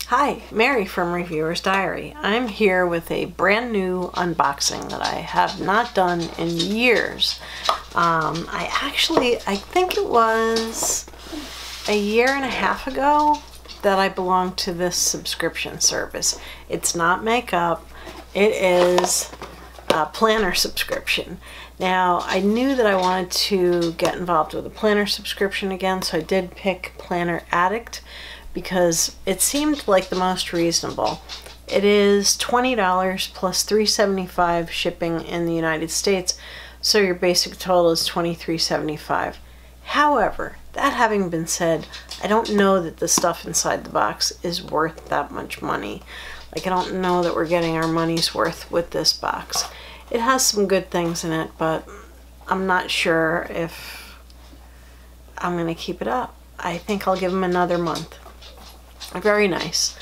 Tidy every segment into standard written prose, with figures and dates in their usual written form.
Hi, Mary from Reviewer's Diary. I'm here with a brand new unboxing that I have not done in years. I think it was a year and a half ago that I belonged to this subscription service. It's not makeup, it is a planner subscription. Now, I knew that I wanted to get involved with a planner subscription again, so I did pick Planner Addict because it seemed like the most reasonable. It is $20 plus $3.75 shipping in the United States, so your basic total is $23.75. However, that having been said, I don't know that the stuff inside the box is worth that much money. Like, I don't know that we're getting our money's worth with this box. It has some good things in it, but I'm not sure if I'm going to keep it up. I think I'll give them another month. Very nice.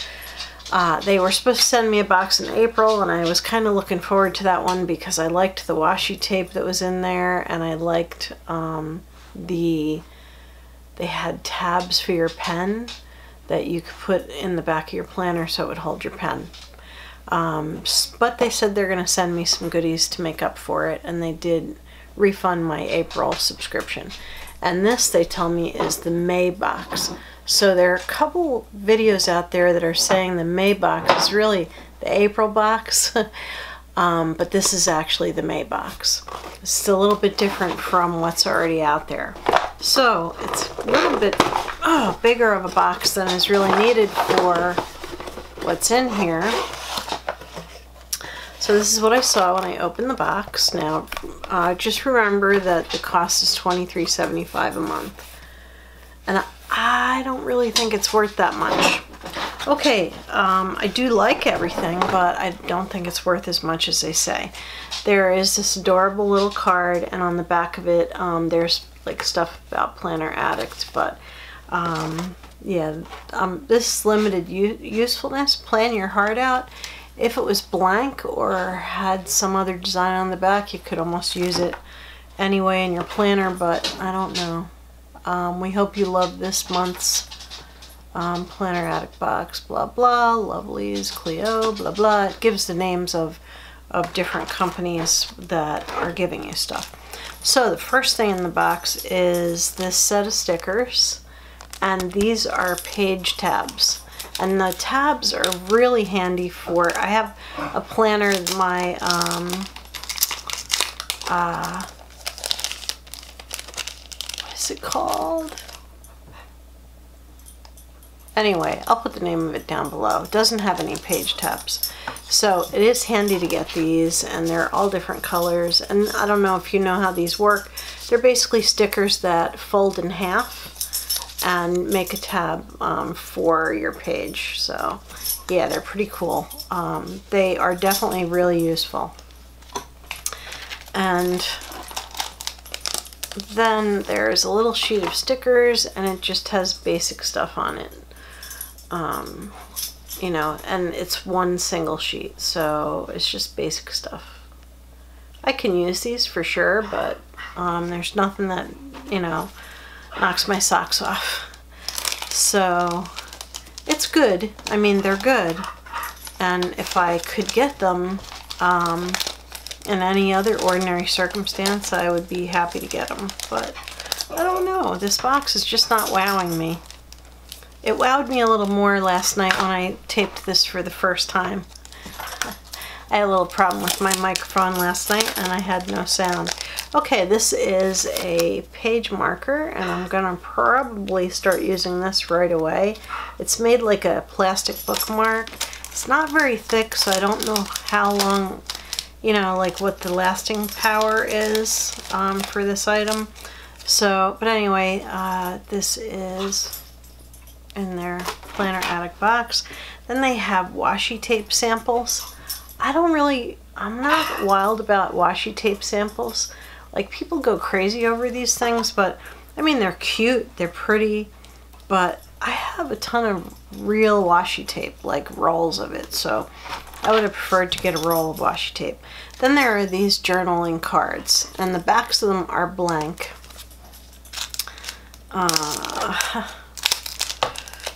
They were supposed to send me a box in April, and I was kind of looking forward to that one because I liked the washi tape that was in there, and I liked they had tabs for your pen that you could put in the back of your planner so it would hold your pen. But they said they're going to send me some goodies to make up for it, and they did refund my April subscription. And this, they tell me, is the May box. So there are a couple videos out there that are saying the May box is really the April box, but this is actually the May box. It's a little bit different from what's already out there. So it's a little bit bigger of a box than is really needed for what's in here. So this is what I saw when I opened the box. Now, just remember that the cost is $23.75 a month. And I don't really think it's worth that much. Okay, I do like everything, but I don't think it's worth as much as they say. There is this adorable little card, and on the back of it, there's like stuff about Planner Addict, but this limited usefulness, plan your heart out. If it was blank or had some other design on the back, you could almost use it anyway in your planner, but I don't know. We hope you love this month's Planner Addict box, blah blah, Lovelies, Clio, blah blah. It gives the names of different companies that are giving you stuff. So the first thing in the box is this set of stickers, and these are page tabs. And the tabs are really handy for, I have a planner, my, what is it called? Anyway, I'll put the name of it down below. It doesn't have any page tabs. So it is handy to get these, and they're all different colors. And I don't know if you know how these work. They're basically stickers that fold in half and make a tab for your page. So yeah, they're pretty cool. They are definitely really useful. And then there's a little sheet of stickers, and it just has basic stuff on it. You know, and it's one single sheet, so it's just basic stuff. I can use these for sure, but there's nothing that, you know, knocks my socks off. So it's good. I mean, they're good, and if I could get them in any other ordinary circumstance, I would be happy to get them, but I don't know, this box is just not wowing me. It wowed me a little more last night when I taped this for the first time. I had a little problem with my microphone last night, and I had no sound. Okay, this is a page marker, and I'm gonna probably start using this right away. It's made like a plastic bookmark. It's not very thick, so I don't know how long, you know, like what the lasting power is for this item. So, but anyway, this is in their Planner Addict box. Then they have washi tape samples. I'm not wild about washi tape samples. Like, people go crazy over these things, but I mean, they're cute, they're pretty, but I have a ton of real washi tape, like rolls of it, so I would have preferred to get a roll of washi tape. Then there are these journaling cards, and the backs of them are blank.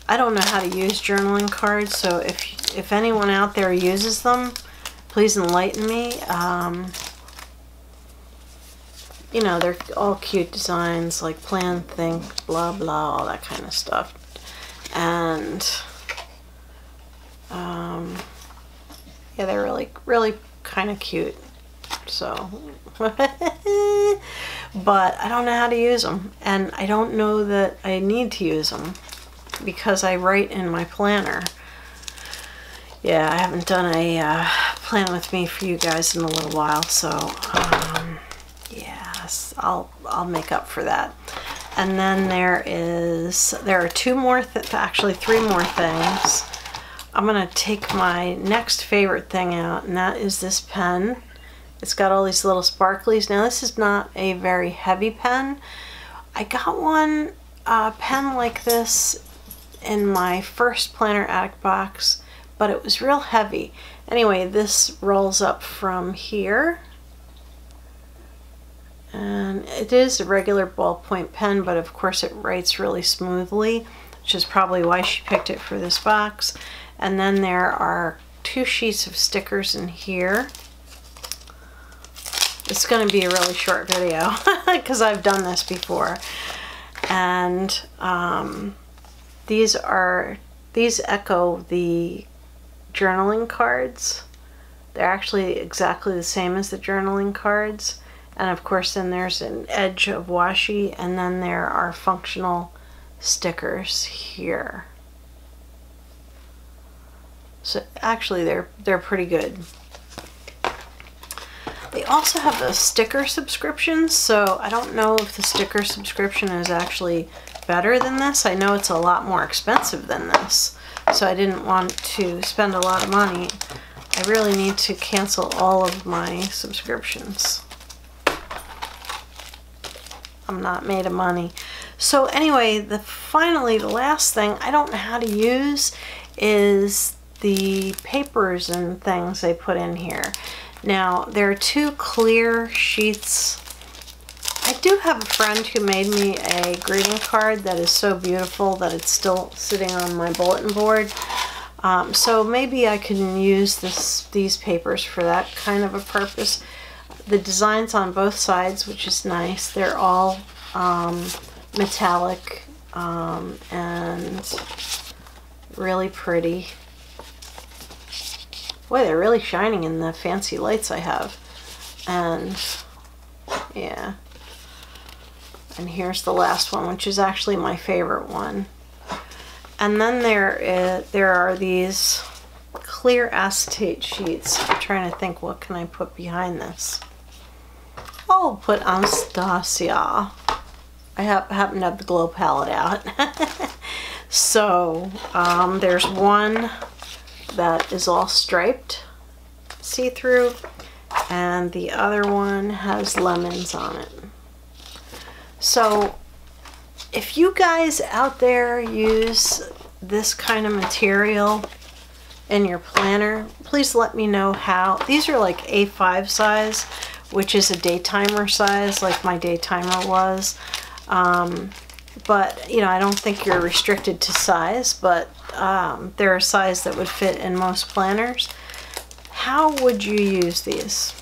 I don't know how to use journaling cards, so if anyone out there uses them, please enlighten me. You know, they're all cute designs, like plan, think, blah, blah, all that kind of stuff. And, yeah, they're really, really kind of cute. So, but I don't know how to use them. And I don't know that I need to use them because I write in my planner. Yeah, I haven't done a plan with me for you guys in a little while, so yes, I'll make up for that. And then there are two more, actually three more things. I'm gonna take my next favorite thing out, and that is this pen. It's got all these little sparklies. Now this is not a very heavy pen. I got one pen like this in my first planner Addict box, but it was real heavy. Anyway, this rolls up from here. And it is a regular ballpoint pen, but of course it writes really smoothly, which is probably why she picked it for this box. And then there are 2 sheets of stickers in here. It's going to be a really short video because I've done this before. And these echo the journaling cards. They're actually exactly the same as the journaling cards. And of course then there's an edge of washi, and then there are functional stickers here. So actually they're pretty good. They also have a sticker subscription, so I don't know if the sticker subscription is actually better than this. I know it's a lot more expensive than this, so I didn't want to spend a lot of money. I really need to cancel all of my subscriptions. I'm not made of money. So anyway, finally the last thing I don't know how to use is the papers and things they put in here. Now there are 2 clear sheets. I do have a friend who made me a greeting card that is so beautiful that it's still sitting on my bulletin board. So maybe I can use these papers for that kind of a purpose. The designs on both sides, which is nice. They're all metallic and really pretty. Boy, they're really shining in the fancy lights I have. And yeah. And here's the last one, which is actually my favorite one. And then there are these clear acetate sheets. I'm trying to think, what can I put behind this? I'll put Anastasia. I happen to have the glow palette out. So there's one that is all striped, see-through, and the other one has lemons on it. So if you guys out there use this kind of material in your planner, please let me know how. These are like A5 size, which is a daytimer size, like my daytimer was. But you know, I don't think you're restricted to size, but they're a size that would fit in most planners. How would you use these?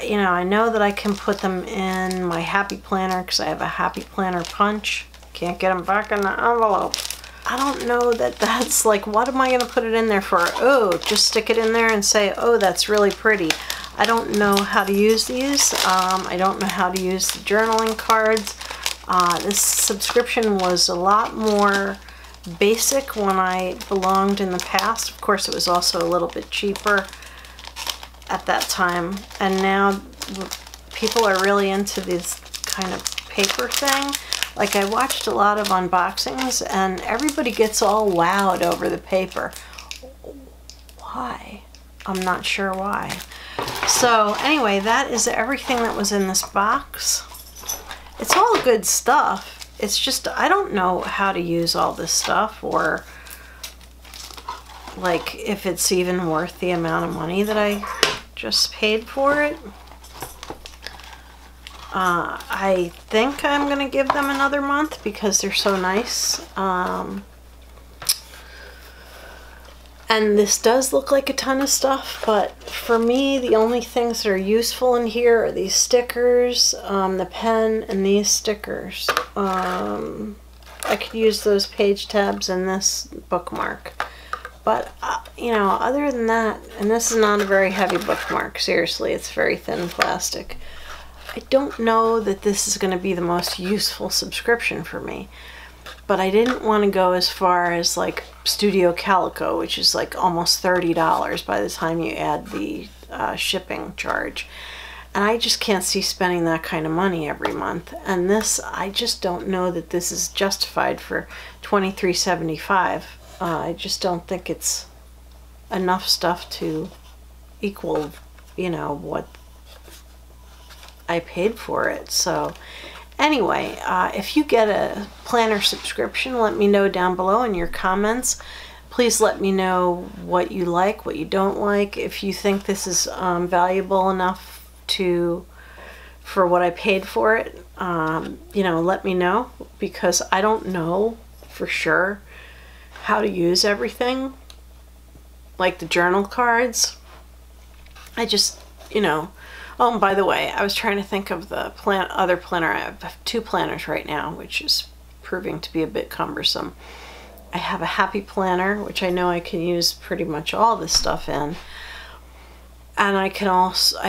You know, I know that I can put them in my Happy Planner because I have a Happy Planner punch. Can't get them back in the envelope. I don't know that that's like, what am I going to put it in there for? Oh, just stick it in there and say, oh, that's really pretty. I don't know how to use these. I don't know how to use the journaling cards. This subscription was a lot more basic when I belonged in the past. Of course, it was also a little bit cheaper at that time. And now people are really into this kind of paper thing. Like, I watched a lot of unboxings and everybody gets all wowed over the paper. Why? I'm not sure why. So anyway, that is everything that was in this box. It's all good stuff. It's just, I don't know how to use all this stuff, or like if it's even worth the amount of money that I just paid for it. I think I'm going to give them another month because they're so nice. And this does look like a ton of stuff, but for me, the only things that are useful in here are these stickers, the pen, and these stickers. I could use those page tabs and this bookmark. But, you know, other than that, and this is not a very heavy bookmark, seriously, it's very thin plastic. I don't know that this is going to be the most useful subscription for me. But I didn't want to go as far as like Studio Calico, which is like almost $30 by the time you add the shipping charge. And I just can't see spending that kind of money every month. And this, I just don't know that this is justified for $23.75. I just don't think it's enough stuff to equal, you know, what I paid for it. So anyway, if you get a planner subscription, let me know down below in your comments. Please let me know what you like, what you don't like. If you think this is valuable enough for what I paid for it, you know, let me know, because I don't know for sure how to use everything, like the journal cards. I just, you know. Oh, and by the way, I was trying to think of the other planner. I have 2 planners right now, which is proving to be a bit cumbersome. I have a Happy Planner, which I know I can use pretty much all this stuff in. And I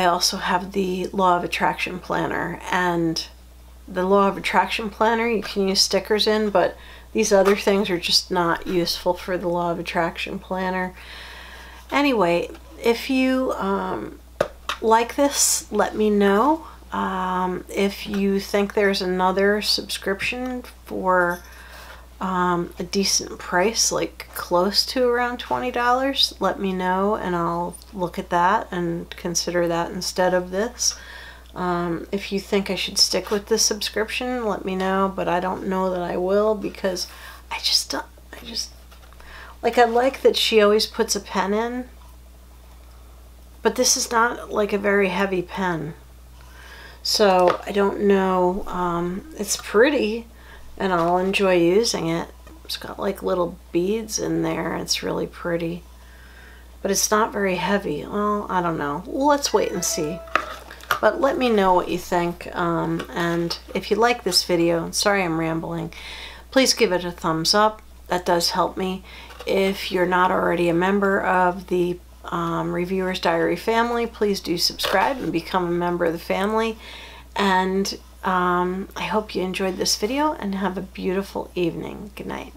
also have the Law of Attraction Planner. And the Law of Attraction Planner you can use stickers in, but these other things are just not useful for the Law of Attraction Planner. Anyway, if you like this, let me know. If you think there's another subscription for a decent price, like close to around $20, let me know and I'll look at that and consider that instead of this. If you think I should stick with this subscription, let me know, but I don't know that I will, because I like that she always puts a pen in. But this is not like a very heavy pen. So I don't know. It's pretty and I'll enjoy using it. It's got like little beads in there. It's really pretty. But it's not very heavy. Well, I don't know. Let's wait and see. But let me know what you think. And if you like this video, sorry I'm rambling, please give it a thumbs up. That does help me. If you're not already a member of the Reviewer's Diary family, please do subscribe and become a member of the family. And I hope you enjoyed this video and have a beautiful evening. Good night.